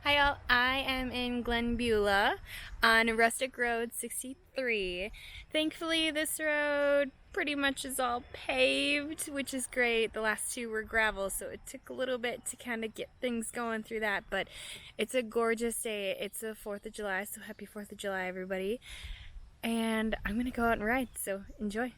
Hi y'all, I am in Glenbeulah on Rustic Road 63. Thankfully this road pretty much is all paved, which is great. The last two were gravel, so it took a little bit to kind of get things going through that, but it's a gorgeous day. It's the 4th of July, so happy 4th of July everybody. And I'm gonna go out and ride, so enjoy.